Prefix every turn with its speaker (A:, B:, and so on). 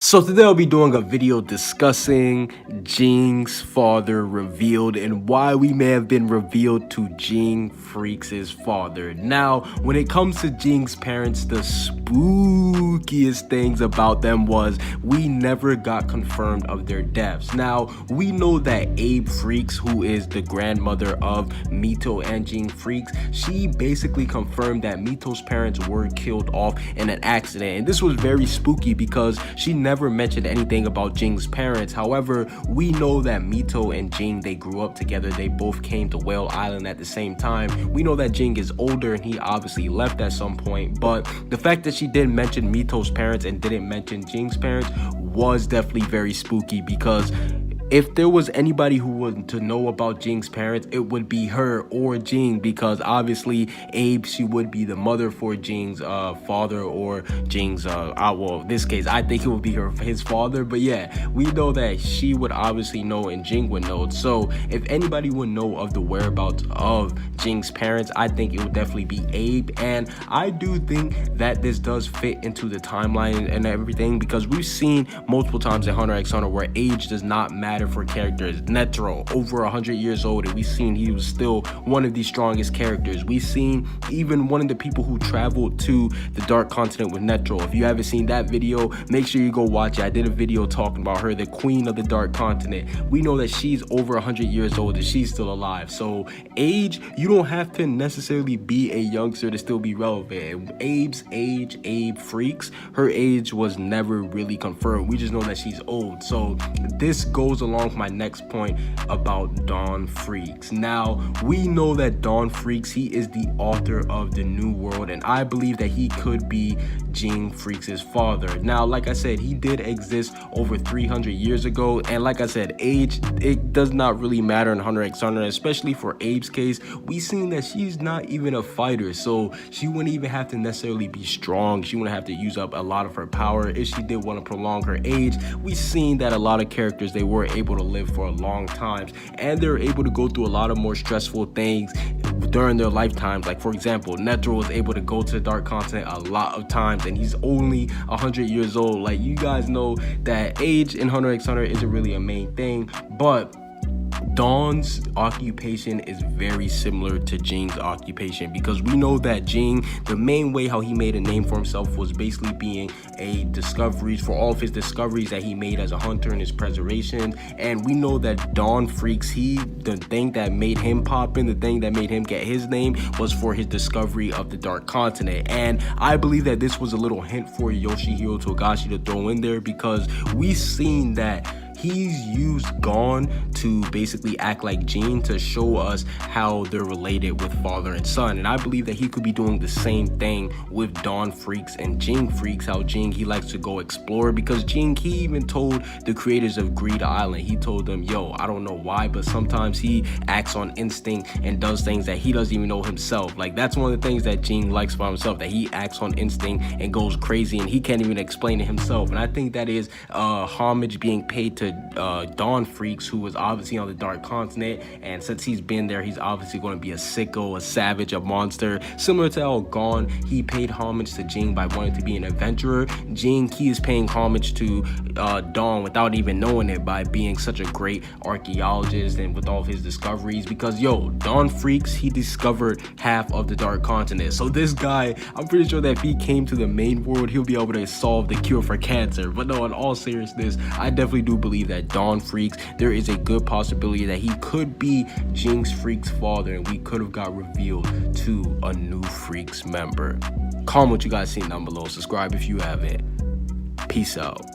A: So today I'll be doing a video discussing Jing's father revealed and why we may have been revealed to Ging Freaks' father. Now, when it comes to Jing's parents, the spookiest things about them was we never got confirmed of their deaths. Now, we know that Abe Freaks, who is the grandmother of Mito and Ging Freaks, she basically confirmed that Mito's parents were killed off in an accident. And this was very spooky because she never mentioned anything about Jing's parents. However, we know that Mito and Ging, they grew up together. They both came to Whale Island at the same time. We know that Ging is older and he obviously left at some point, but the fact that she didn't mention Mito's parents and didn't mention Jing's parents was definitely very spooky, because if there was anybody who was to know about Jing's parents, it would be her or Ging, because obviously Abe, she would be the mother for Jing's father, or Jing's well, in this case I think it would be his father. But yeah, we know that she would obviously know and Ging would know. So if anybody would know of the whereabouts of Jing's parents, I think it would definitely be Abe. And I do think that this does fit into the timeline and everything, because we've seen multiple times in Hunter x Hunter where age does not matter for characters. Netero, over 100 years old, and we've seen he was still one of the strongest characters. We've seen even one of the people who traveled to the Dark Continent with Netero. If you haven't seen that video, make sure you go watch it. I did a video talking about her, the queen of the Dark Continent. We know that she's over 100 years old and she's still alive. So age, you don't have to necessarily be a youngster to still be relevant. Abe's age, Abe Freaks, her age was never really confirmed. We just know that she's old. So this goes along with my next point about Dawn Freaks. Now, we know that Dawn Freaks, he is the author of the New World, and I believe that he could be Ging Freaks' father. Now, like I said, he did exist over 300 years ago, and like I said, age, it does not really matter in Hunter x Hunter, especially for Abe's case. We've seen that she's not even a fighter, so she wouldn't even have to necessarily be strong. She wouldn't have to use up a lot of her power if she did want to prolong her age. We've seen that a lot of characters, they were able to live for a long time, and they're able to go through a lot of more stressful things during their lifetimes. Like, for example, Netero was able to go to the Dark Continent a lot of times, and he's only 100 years old. Like, you guys know that age in Hunter x Hunter isn't really a main thing, but Dawn's occupation is very similar to Jing's occupation, because we know that Ging, the main way how he made a name for himself was basically being a discoveries for all of his discoveries that he made as a hunter and his preservation. And we know that Dawn Freaks, the thing that made him pop in, the thing that made him get his name was for his discovery of the Dark Continent. And I believe that this was a little hint for Yoshihiro Togashi to throw in there, because we've seen that he's used Gon to basically act like Ging to show us how they're related with father and son. And I believe that he could be doing the same thing with Dawn Freaks and Ging Freaks, how Ging, he likes to go explore, because Ging, he even told the creators of Greed Island, he told them, yo, I don't know why, but sometimes he acts on instinct and does things that he doesn't even know himself. Like, that's one of the things that Ging likes about himself, that he acts on instinct and goes crazy and he can't even explain it himself. And I think that is homage being paid to Dawn Freaks, who was obviously on the Dark Continent, and since he's been there, he's obviously going to be a sicko, a savage, a monster, similar to how Gon, he paid homage to Ging by wanting to be an adventurer. Ging, he is paying homage to Dawn without even knowing it, by being such a great archaeologist and with all of his discoveries, because yo, Dawn Freaks, he discovered half of the Dark Continent. So this guy, I'm pretty sure that if he came to the main world, he'll be able to solve the cure for cancer. But no, in all seriousness, I definitely do believe that Dawn Freaks, there is a good possibility that he could be Ging Freaks' father, and we could have got revealed to a new Freaks member. Comment what you guys think down below. Subscribe if you haven't. Peace out.